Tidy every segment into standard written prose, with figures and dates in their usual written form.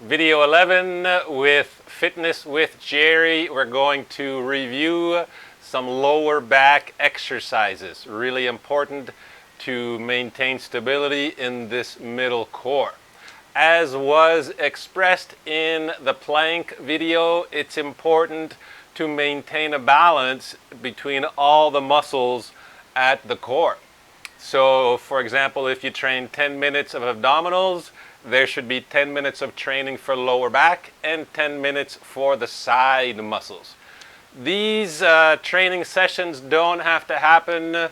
Video 11 with Fitness with Gerry. We're going to review some lower back exercises. Really important to maintain stability in this middle core. As was expressed in the plank video, it's important to maintain a balance between all the muscles at the core. So, for example, if you train 10 minutes of abdominals, there should be 10 minutes of training for lower back and 10 minutes for the side muscles. These training sessions don't have to happen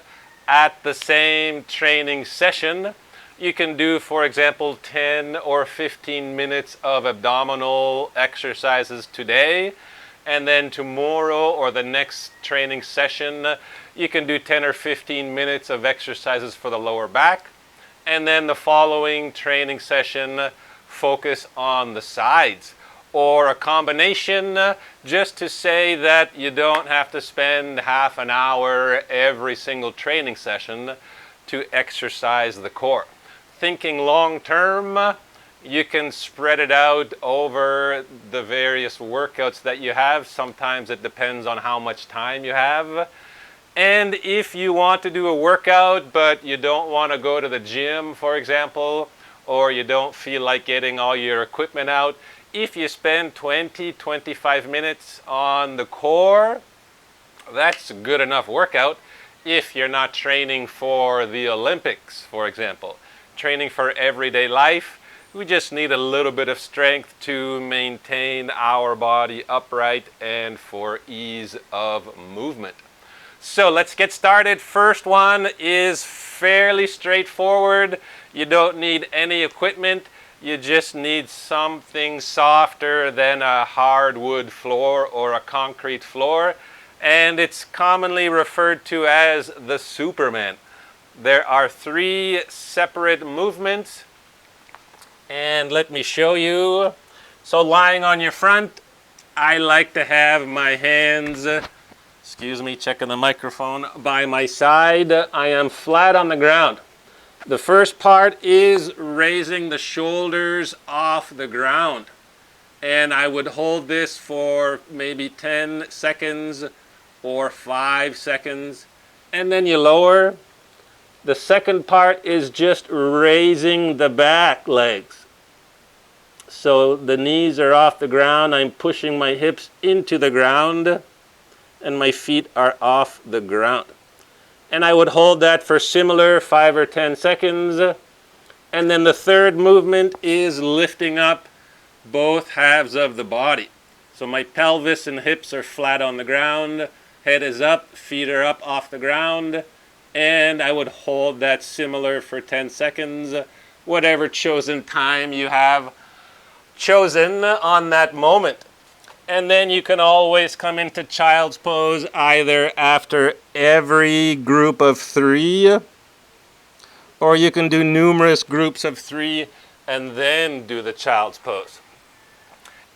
at the same training session. You can do, for example, 10 or 15 minutes of abdominal exercises today, and then tomorrow or the next training session, you can do 10 or 15 minutes of exercises for the lower back. And then the following training session, focus on the sides. Or a combination, just to say that you don't have to spend half an hour every single training session to exercise the core. Thinking long term, you can spread it out over the various workouts that you have. Sometimes it depends on how much time you have. And if you want to do a workout, but you don't want to go to the gym, for example, or you don't feel like getting all your equipment out, if you spend 20-25 minutes on the core, that's a good enough workout. If you're not training for the Olympics, for example, training for everyday life, we just need a little bit of strength to maintain our body upright and for ease of movement. So let's get started. First one is fairly straightforward. You don't need any equipment. You just need something softer than a hardwood floor or a concrete floor. And it's commonly referred to as the Superman. There are 3 separate movements. And let me show you. So lying on your front, I like to have my hands, excuse me, checking the microphone, by my side. I am flat on the ground. The first part is raising the shoulders off the ground. And I would hold this for maybe 10 seconds or 5 seconds. And then you lower. The second part is just raising the back legs. So the knees are off the ground. I'm pushing my hips into the ground, and my feet are off the ground. And I would hold that for similar 5 or 10 seconds. And then the third movement is lifting up both halves of the body. So my pelvis and hips are flat on the ground, head is up, feet are up off the ground, and I would hold that similar for 10 seconds, whatever chosen time you have chosen on that moment. And then you can always come into child's pose either after every group of 3, or you can do numerous groups of 3 and then do the child's pose.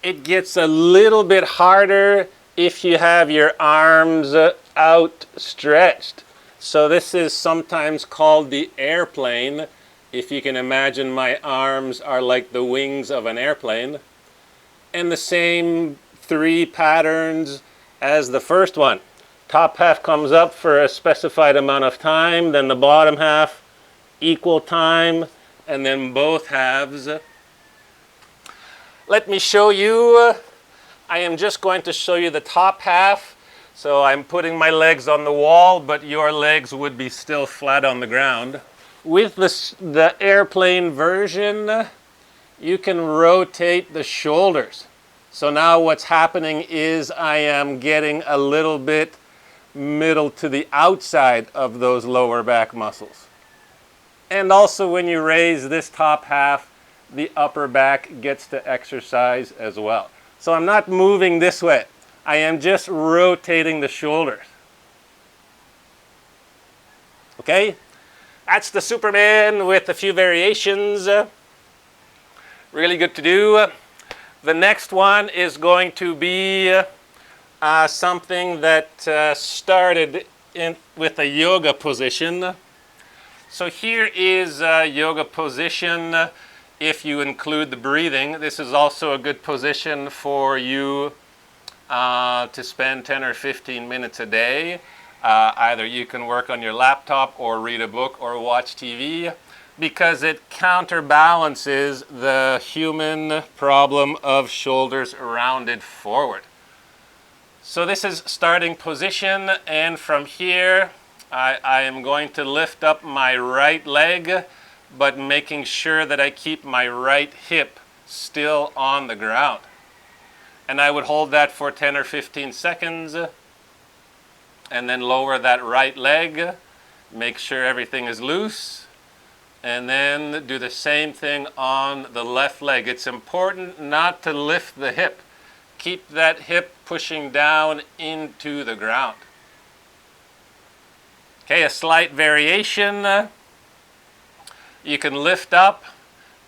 It gets a little bit harder if you have your arms outstretched. So this is sometimes called the airplane. If you can imagine, my arms are like the wings of an airplane. And the same 3 patterns as the first one. Top half comes up for a specified amount of time, then the bottom half equal time, and then both halves. Let me show you. I am just going to show you the top half. So I'm putting my legs on the wall, but your legs would be still flat on the ground. With the airplane version, you can rotate the shoulders. So now what's happening is I am getting a little bit middle to the outside of those lower back muscles. And also when you raise this top half, the upper back gets to exercise as well. So I'm not moving this way. I am just rotating the shoulders. Okay? That's the Superman with a few variations. Really good to do. The next one is going to be something that started with a yoga position. So here is a yoga position. if you include the breathing. This is also a good position for you to spend 10 or 15 minutes a day. Either you can work on your laptop or read a book or watch TV, because it counterbalances the human problem of shoulders rounded forward. So this is starting position, and from here I am going to lift up my right leg, but making sure that I keep my right hip still on the ground. And I would hold that for 10 or 15 seconds, and then lower that right leg, make sure everything is loose, and then do the same thing on the left leg. It's important not to lift the hip. Keep that hip pushing down into the ground. Okay, a slight variation. You can lift up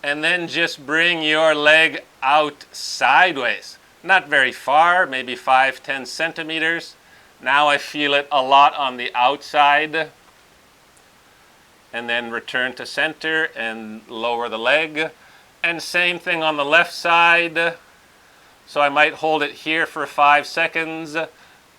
and then just bring your leg out sideways. Not very far, maybe 5-10 centimeters. Now I feel it a lot on the outside. And then return to center and lower the leg. And same thing on the left side. So I might hold it here for 5 seconds,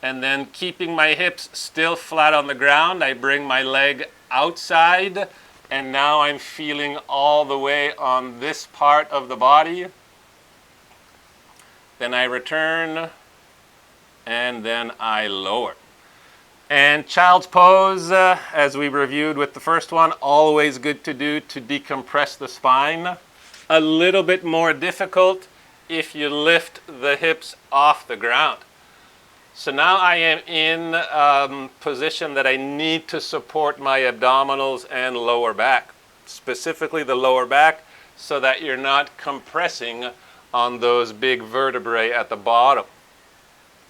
and then keeping my hips still flat on the ground, I bring my leg outside, and now I'm feeling all the way on this part of the body. Then I return, and then I lower. And child's pose, as we reviewed with the first one, always good to do to decompress the spine. A little bit more difficult if you lift the hips off the ground. So now I am in position that I need to support my abdominals and lower back, specifically the lower back, so that you're not compressing on those big vertebrae at the bottom.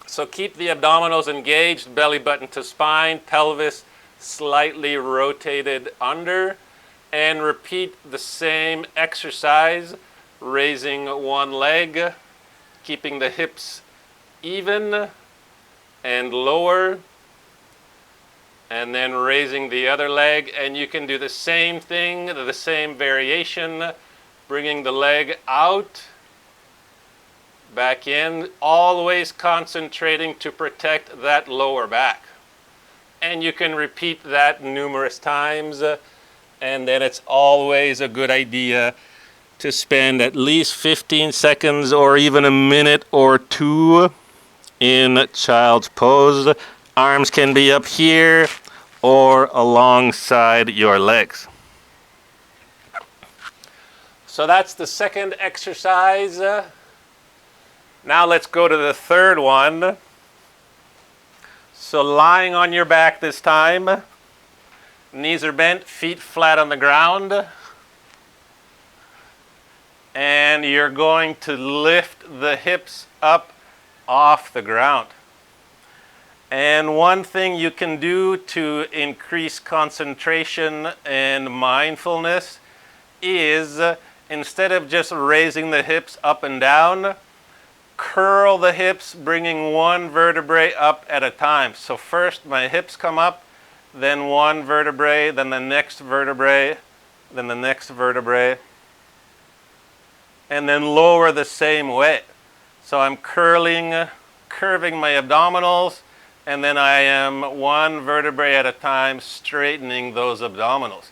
So keep the abdominals engaged, belly button to spine, pelvis slightly rotated under, and repeat the same exercise, raising one leg, keeping the hips even and lower, and then raising the other leg. And you can do the same thing, the same variation, bringing the leg out, back in, always concentrating to protect that lower back. And you can repeat that numerous times, and then it's always a good idea to spend at least 15 seconds or even a minute or two in child's pose. Arms can be up here or alongside your legs. So that's the second exercise. Now let's go to the third one. So lying on your back this time. Knees are bent, feet flat on the ground. And you're going to lift the hips up off the ground. And one thing you can do to increase concentration and mindfulness is, instead of just raising the hips up and down, curl the hips, bringing one vertebrae up at a time. So first my hips come up, then one vertebrae, then the next vertebrae, then the next vertebrae, and then lower the same way. So I'm curving my abdominals, and then I am one vertebrae at a time straightening those abdominals.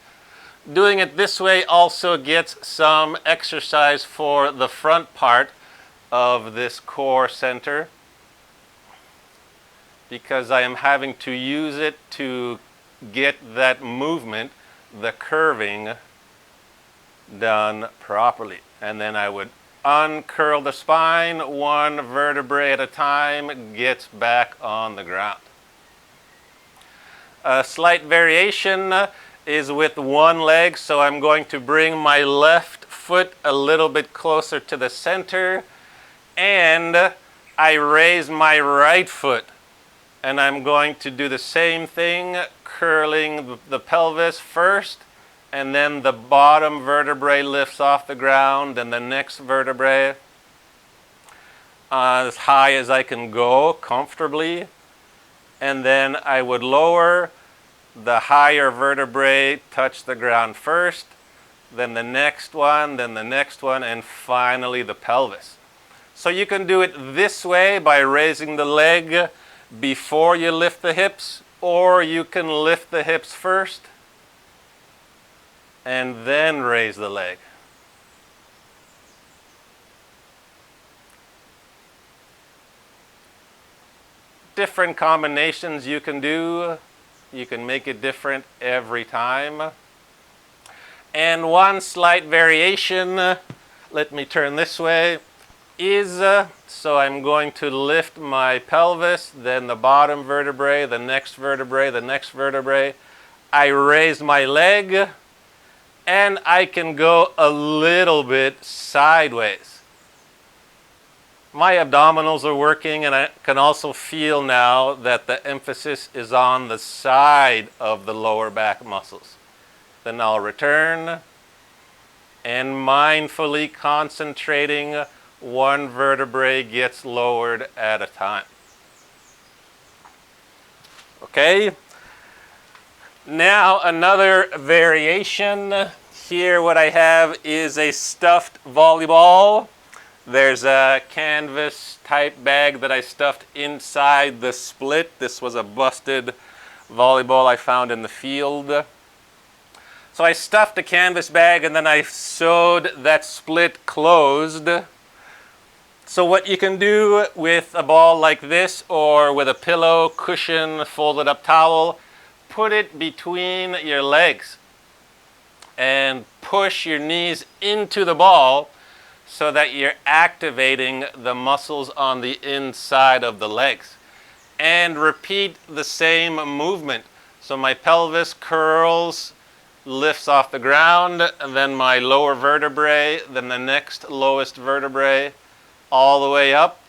Doing it this way also gets some exercise for the front part of this core center, because I am having to use it to get that movement, the curving, done properly. And then I would uncurl the spine, one vertebrae at a time, gets back on the ground. A slight variation is with one leg, so I'm going to bring my left foot a little bit closer to the center, and I raise my right foot. And I'm going to do the same thing, curling the pelvis first, and then the bottom vertebrae lifts off the ground, and the next vertebrae as high as I can go comfortably. And then I would lower, the higher vertebrae touch the ground first, then the next one, then the next one, and finally the pelvis. So you can do it this way by raising the leg before you lift the hips, or you can lift the hips first and then raise the leg. Different combinations you can do. You can make it different every time. And one slight variation, let me turn this way, is, so I'm going to lift my pelvis, then the bottom vertebrae, the next vertebrae, the next vertebrae. I raise my leg, and I can go a little bit sideways. My abdominals are working, and I can also feel now that the emphasis is on the side of the lower back muscles. Then I'll return, and mindfully concentrating, one vertebrae gets lowered at a time. Okay? Now another variation. Here what I have is a stuffed volleyball. There's a canvas type bag that I stuffed inside the split. This was a busted volleyball I found in the field. So I stuffed a canvas bag and then I sewed that split closed. So what you can do with a ball like this, or with a pillow, cushion, folded up towel, put it between your legs and push your knees into the ball so that you're activating the muscles on the inside of the legs. And repeat the same movement. So my pelvis curls, lifts off the ground, and then my lower vertebrae, then the next lowest vertebrae, all the way up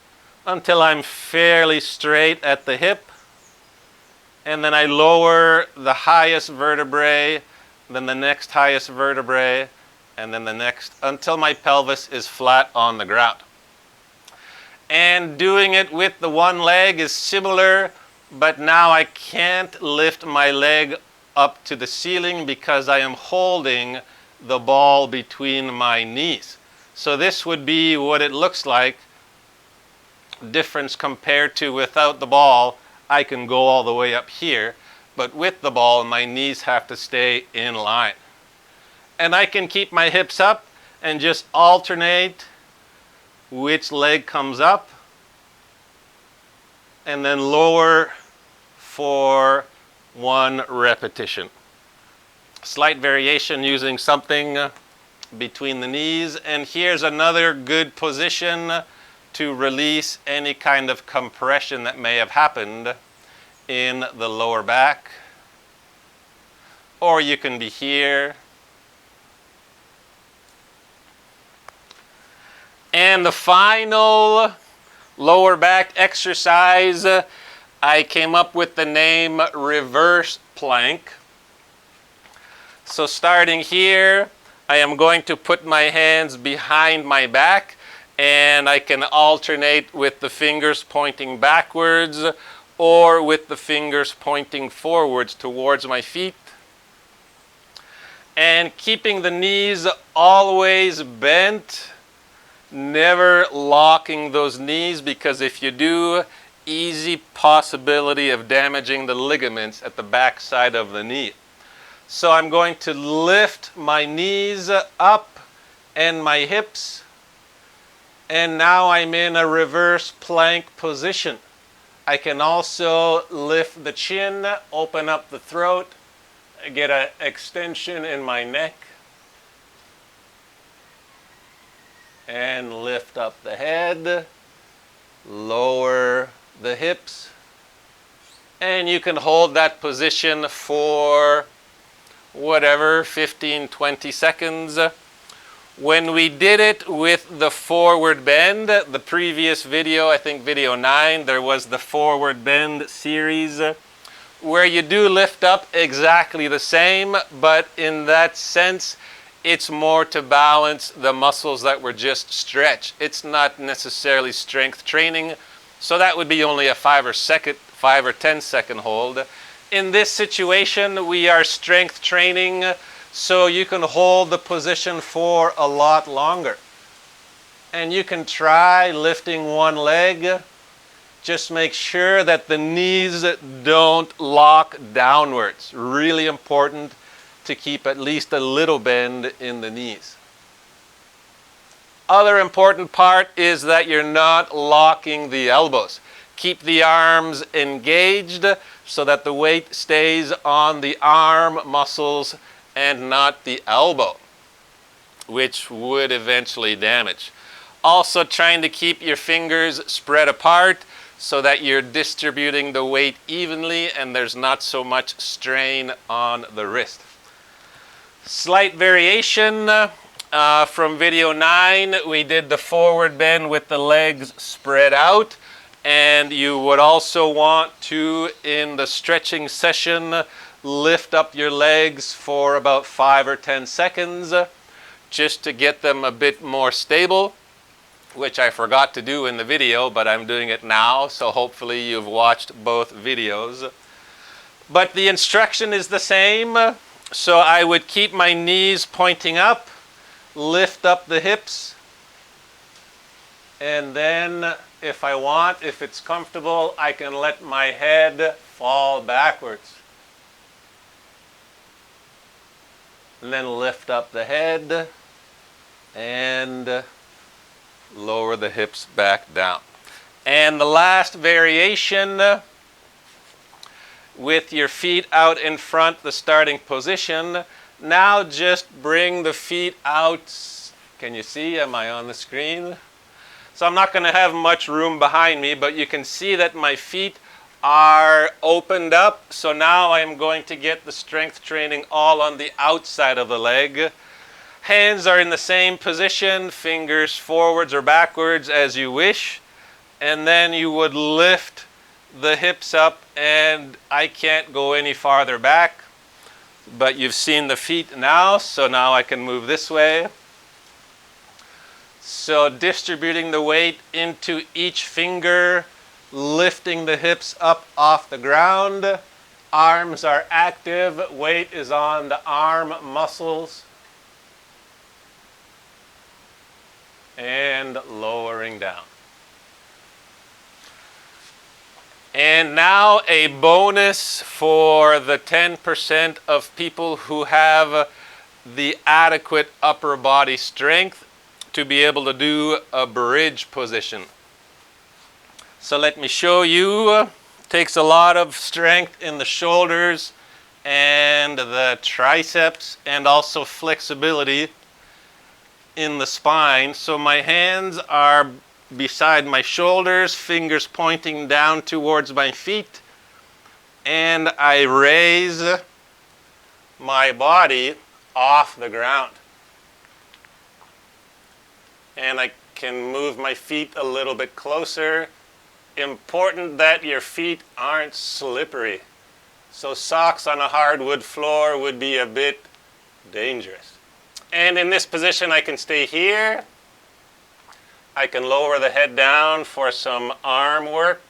until I'm fairly straight at the hip. And then I lower the highest vertebrae, then the next highest vertebrae, and then the next, until my pelvis is flat on the ground. And doing it with the one leg is similar, but now I can't lift my leg up to the ceiling because I am holding the ball between my knees. So this would be what it looks like. Difference compared to without the ball, I can go all the way up here, but with the ball, my knees have to stay in line. And I can keep my hips up and just alternate which leg comes up and then lower for one repetition. Slight variation using something between the knees. And here's another good position to release any kind of compression that may have happened in the lower back. Or you can be here. And the final lower back exercise, I came up with the name reverse plank. So starting here, I am going to put my hands behind my back, and I can alternate with the fingers pointing backwards or with the fingers pointing forwards towards my feet. And keeping the knees always bent, never locking those knees, because if you do, easy possibility of damaging the ligaments at the back side of the knee. So I'm going to lift my knees up and my hips, and now I'm in a reverse plank position. I can also lift the chin, open up the throat, get an extension in my neck, and lift up the head, lower the hips, and you can hold that position for whatever, 15-20 seconds. When we did it with the forward bend, the previous video, I think video 9, there was the forward bend series where you do lift up exactly the same, but in that sense it's more to balance the muscles that were just stretched. It's not necessarily strength training, so that would be only a 5 or 10 second hold. In this situation, we are strength training, so you can hold the position for a lot longer. And you can try lifting one leg. Just make sure that the knees don't lock downwards. Really important to keep at least a little bend in the knees. Other important part is that you're not locking the elbows. Keep the arms engaged so that the weight stays on the arm muscles and not the elbow, which would eventually damage. Also trying to keep your fingers spread apart so that you're distributing the weight evenly and there's not so much strain on the wrist. Slight variation from video 9, we did the forward bend with the legs spread out, and you would also want to, in the stretching session, lift up your legs for about 5 or 10 seconds just to get them a bit more stable, which I forgot to do in the video, but I'm doing it now, so hopefully you've watched both videos. But the instruction is the same, so I would keep my knees pointing up, lift up the hips, and then if I want, if it's comfortable, I can let my head fall backwards. And then lift up the head and lower the hips back down. And the last variation, with your feet out in front, the starting position. Now just bring the feet out. Can you see? Am I on the screen? So I'm not going to have much room behind me, but you can see that my feet are opened up. So now I'm going to get the strength training all on the outside of the leg. Hands are in the same position, fingers forwards or backwards as you wish. And then you would lift the hips up, and I can't go any farther back. But you've seen the feet now, so now I can move this way. So distributing the weight into each finger, lifting the hips up off the ground. Arms are active, weight is on the arm muscles. And lowering down. And now a bonus for the 10% of people who have the adequate upper body strength to be able to do a bridge position. So let me show you. Takes a lot of strength in the shoulders and the triceps, and also flexibility in the spine. So my hands are beside my shoulders, fingers pointing down towards my feet, and I raise my body off the ground. And I can move my feet a little bit closer. Important that your feet aren't slippery. So socks on a hardwood floor would be a bit dangerous. And in this position I can stay here. I can lower the head down for some arm work.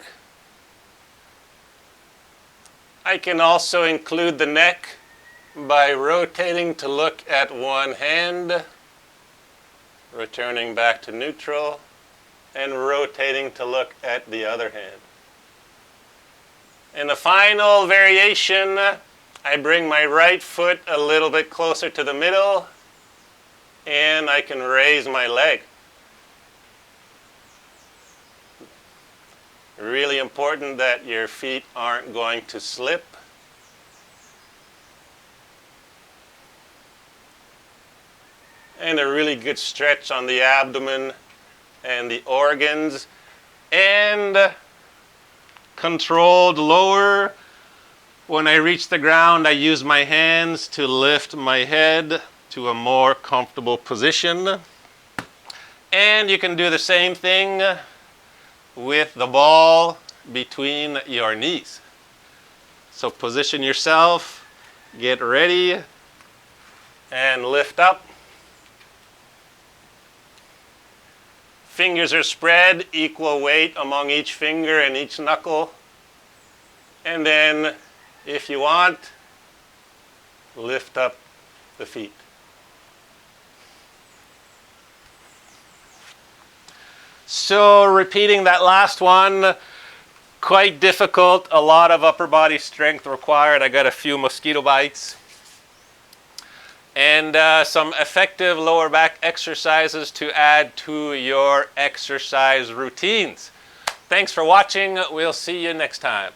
I can also include the neck by rotating to look at one hand, returning back to neutral, and rotating to look at the other hand. In the final variation, I bring my right foot a little bit closer to the middle, and I can raise my leg. Really important that your feet aren't going to slip. And a really good stretch on the abdomen and the organs. And controlled lower. When I reach the ground, I use my hands to lift my head to a more comfortable position. And you can do the same thing with the ball between your knees. So position yourself, get ready, and lift up. Fingers are spread, equal weight among each finger and each knuckle. And then, if you want, lift up the feet. So repeating that last one, quite difficult, a lot of upper body strength required. I got a few mosquito bites. And some effective lower back exercises to add to your exercise routines. Thanks for watching. We'll see you next time.